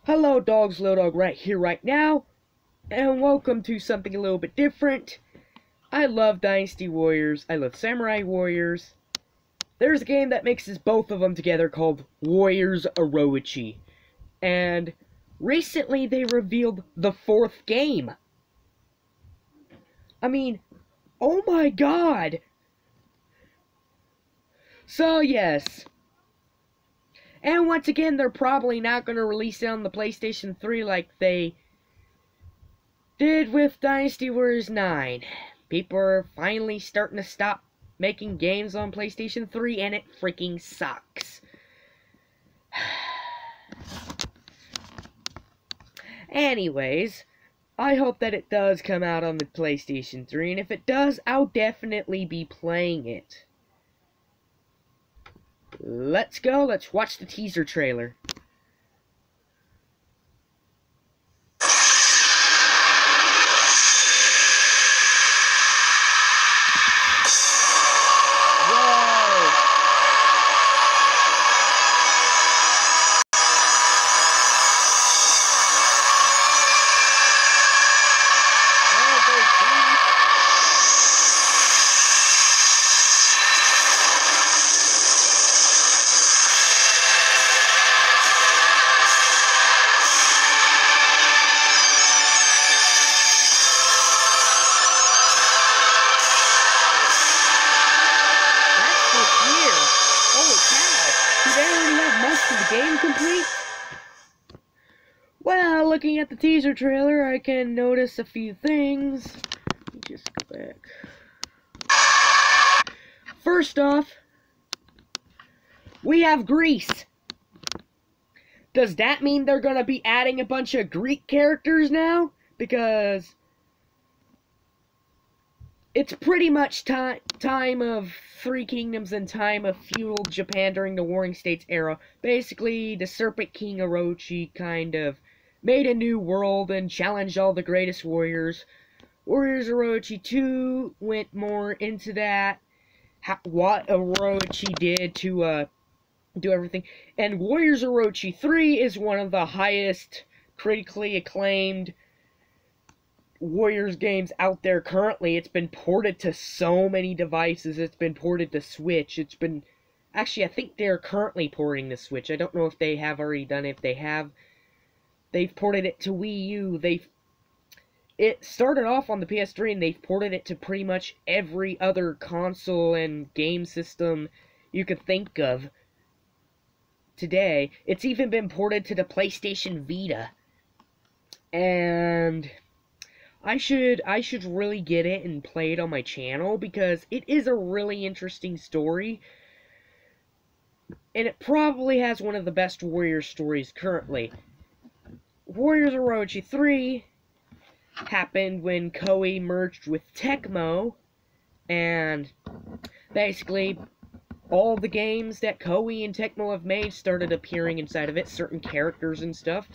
Hello dogs, Little Dog right here right now, and welcome to something a little bit different. I love Dynasty Warriors, I love Samurai Warriors. There's a game that mixes both of them together called Warriors Orochi. And recently they revealed the 4th game. I mean, oh my god! So yes. And once again, they're probably not going to release it on the PlayStation 3 like they did with Dynasty Warriors 9. People are finally starting to stop making games on PlayStation 3, and it freaking sucks. Anyways, I hope that it does come out on the PlayStation 3, and if it does, I'll definitely be playing it. Let's go, let's watch the teaser trailer. Game complete? Well, looking at the teaser trailer, I can notice a few things. Let me just go back. First off, we have Greece. Does that mean they're gonna be adding a bunch of Greek characters now? Because it's pretty much time of Three Kingdoms and time of feudal Japan during the Warring States era. Basically, the Serpent King Orochi kind of made a new world and challenged all the greatest warriors. Warriors Orochi 2 went more into that, what Orochi did to do everything. And Warriors Orochi 3 is one of the highest critically acclaimed Warriors games out there currently. It's been ported to so many devices. It's been ported to Switch. It's been... Actually, I think they're currently porting to Switch. I don't know if they have already done it. If they have, they've ported it to Wii U. It started off on the PS3, and they've ported it to pretty much every other console and game system you could think of today. It's even been ported to the PlayStation Vita. And I should really get it and play it on my channel, because it is a really interesting story. And it probably has one of the best Warrior stories currently. Warriors Orochi 3 happened when Koei merged with Tecmo, and basically all the games that Koei and Tecmo have made started appearing inside of it, certain characters and stuff.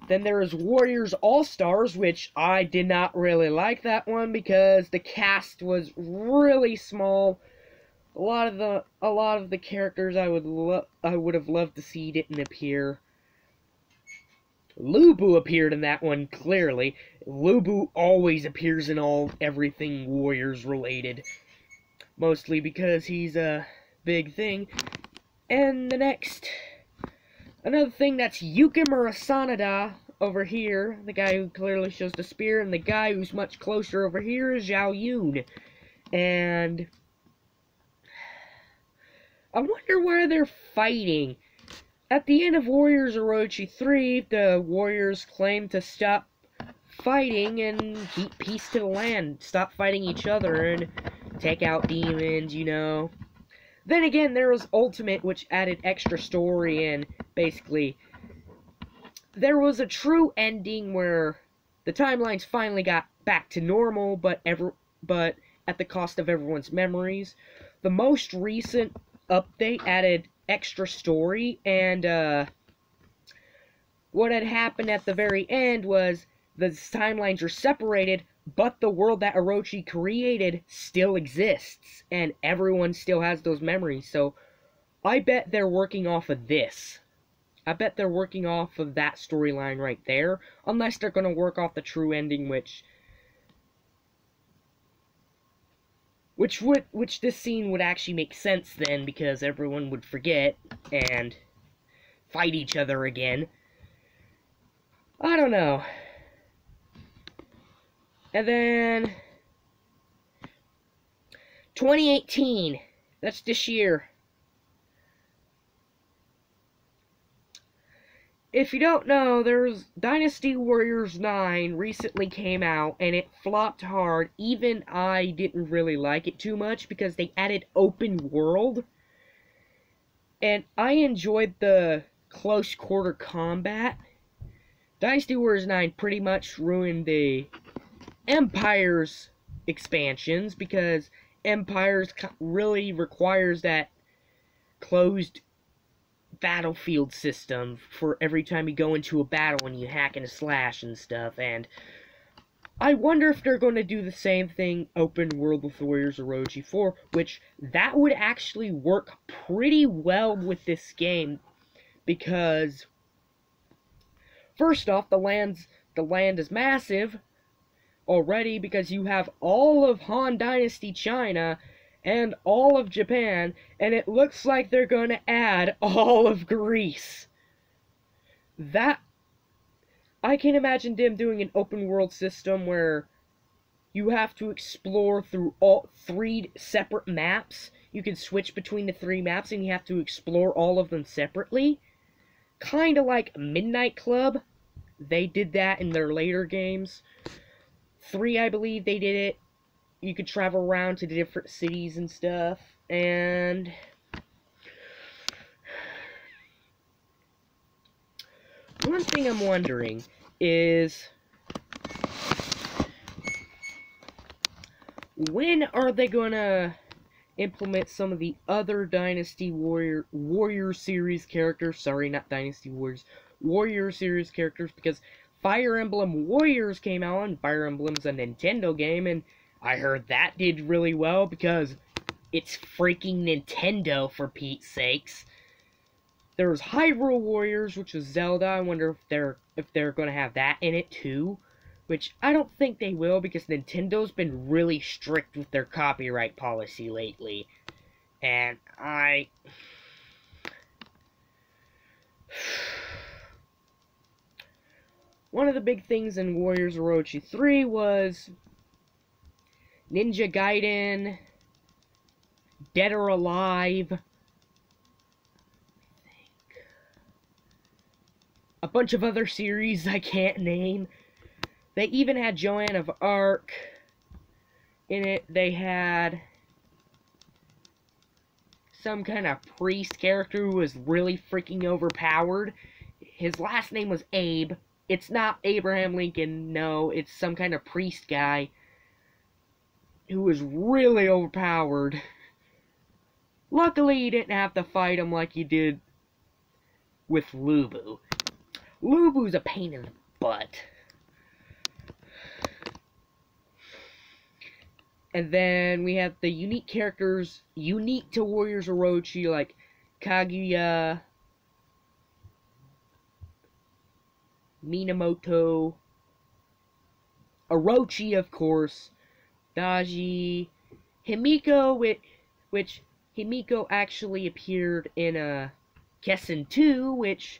Then there is Warriors All-Stars, which I did not really like that one because the cast was really small. A lot of the characters I would have loved to see didn't appear. Lubu appeared in that one clearly. Lubu always appears in everything Warriors related, mostly because he's a big thing. And another thing, that's Yukimura Sanada over here, the guy who clearly shows the spear, and the guy who's much closer over here is Zhao Yun. And I wonder why they're fighting. At the end of Warriors Orochi 3, the Warriors claimed to stop fighting and keep peace to the land, stop fighting each other, and take out demons, you know. Then again, there was Ultimate, which added extra story, and basically there was a true ending where the timelines finally got back to normal, but at the cost of everyone's memories. The most recent update added extra story, and what had happened at the very end was the timelines are separated, but the world that Orochi created still exists, and everyone still has those memories. So I bet they're working off of this. I bet they're working off of that storyline right there, unless they're going to work off the true ending, which this scene would actually make sense then, because everyone would forget and fight each other again. I don't know. And then 2018, that's this year. If you don't know, there's Dynasty Warriors 9 recently came out, and it flopped hard. Even I didn't really like it too much, because they added open world. And I enjoyed the close quarter combat. Dynasty Warriors 9 pretty much ruined the Empire's expansions, because Empires really requires that closed battlefield system for every time you go into a battle and you hack and slash and stuff, and I wonder if they're going to do the same thing open world with Warriors Orochi 4, which that would actually work pretty well with this game, because first off, the land is massive already, because you have all of Han Dynasty China and all of Japan, and it looks like they're going to add all of Greece. That, I can imagine them doing an open world system where you have to explore through all 3 separate maps. You can switch between the 3 maps, and you have to explore all of them separately. Kind of like Midnight Club. They did that in their later games. 3, I believe they did it. You could travel around to the different cities and stuff, and one thing I'm wondering is, when are they gonna implement some of the other Dynasty Warrior series characters? Sorry, not Dynasty Warriors. Warrior series characters, because Fire Emblem Warriors came out, and Fire Emblem's a Nintendo game, and I heard that did really well, because it's freaking Nintendo, for Pete's sakes. There's Hyrule Warriors, which is Zelda. I wonder if they're going to have that in it too, which I don't think they will, because Nintendo's been really strict with their copyright policy lately. And one of the big things in Warriors Orochi 3 was Ninja Gaiden, Dead or Alive, a bunch of other series I can't name. They even had Joan of Arc in it. They had some kind of priest character who was really freaking overpowered. His last name was Abe. It's not Abraham Lincoln, no, it's some kind of priest guy who was really overpowered. Luckily, you didn't have to fight him like you did with Lubu. Lubu's a pain in the butt. And then we have the unique characters unique to Warriors Orochi, like Kaguya, Minamoto, Orochi, of course, Daji, Himiko, which Himiko actually appeared in Kessen 2, which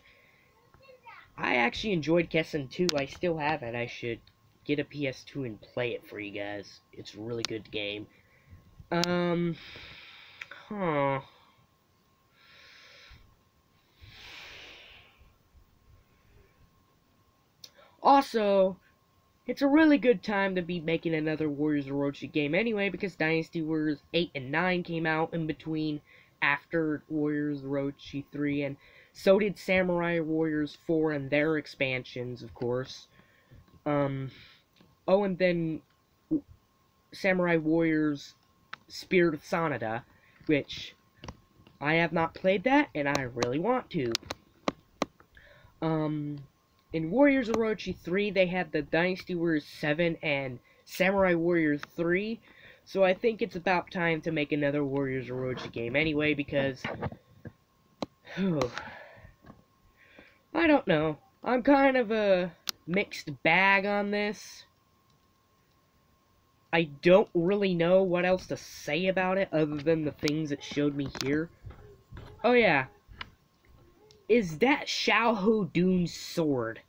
I actually enjoyed Kessen 2. I still have it. I should get a PS2 and play it for you guys. It's a really good game. Also, it's a really good time to be making another Warriors Orochi game anyway, because Dynasty Warriors 8 and 9 came out in between after Warriors Orochi 3, and so did Samurai Warriors 4 and their expansions, of course. Oh, and then Samurai Warriors Spirit of Sanada, which I have not played that, and I really want to. In Warriors Orochi 3, they had the Dynasty Warriors 7 and Samurai Warriors 3, so I think it's about time to make another Warriors Orochi game anyway, because I don't know. I'm kind of a mixed bag on this. I don't really know what else to say about it other than the things it showed me here. Oh yeah. Is that Xiao Dun's sword?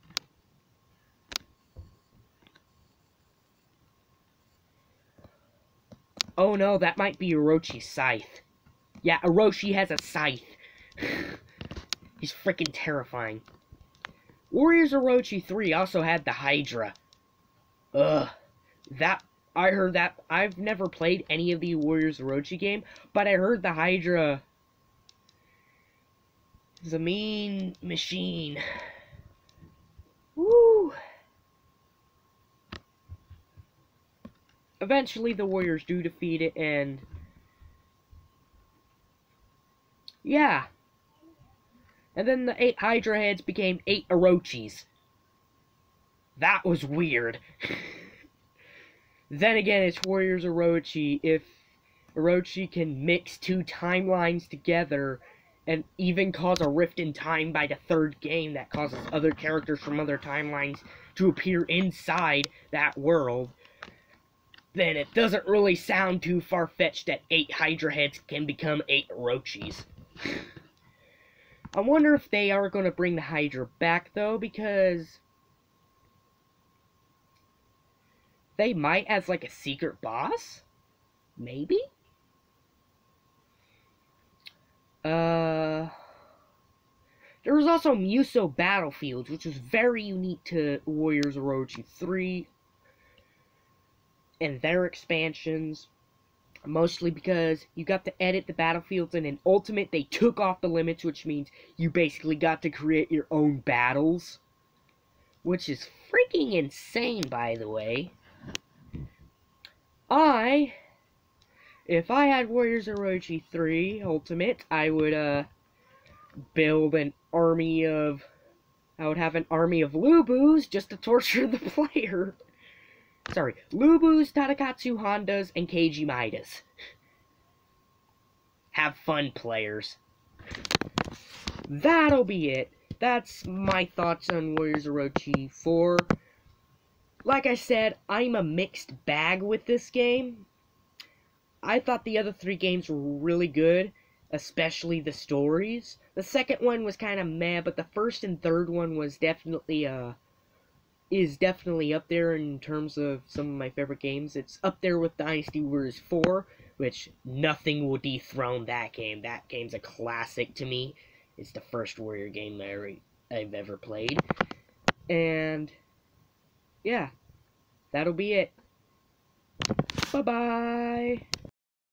Oh no, that might be Orochi's scythe. Yeah, Orochi has a scythe. He's freaking terrifying. Warriors Orochi 3 also had the Hydra. Ugh. I heard that. I've never played any of the Warriors Orochi game, but I heard the Hydra is a mean machine. Woo! Eventually the Warriors do defeat it, and yeah. And then the 8 Hydra heads became 8 Orochis. That was weird. Then again, it's Warriors Orochi. If Orochi can mix 2 timelines together and even cause a rift in time by the 3rd game that causes other characters from other timelines to appear inside that world, then it doesn't really sound too far-fetched that 8 Hydra heads can become 8 Orochis. I wonder if they are going to bring the Hydra back, though, because they might as, like, a secret boss? Maybe? There was also Muso Battlefields, which was very unique to Warriors Orochi 3 and their expansions. Mostly because you got to edit the battlefields, and in Ultimate they took off the limits, which means you basically got to create your own battles. Which is freaking insane, by the way. If I had Warriors Orochi 3 Ultimate, I would, build an army of... I would have an army of Lubus just to torture the player. Sorry, Lubus, Tadakatsu Hondas, and Keiji Midas. Have fun, players. That'll be it. That's my thoughts on Warriors Orochi 4. Like I said, I'm a mixed bag with this game. I thought the other 3 games were really good, especially the stories. The second one was kind of meh, but the first and third one was definitely, is definitely up there in terms of some of my favorite games. It's up there with Dynasty Warriors 4, which nothing will dethrone that game. That game's a classic to me. It's the first Warrior game I've ever played. And yeah, that'll be it. Bye-bye.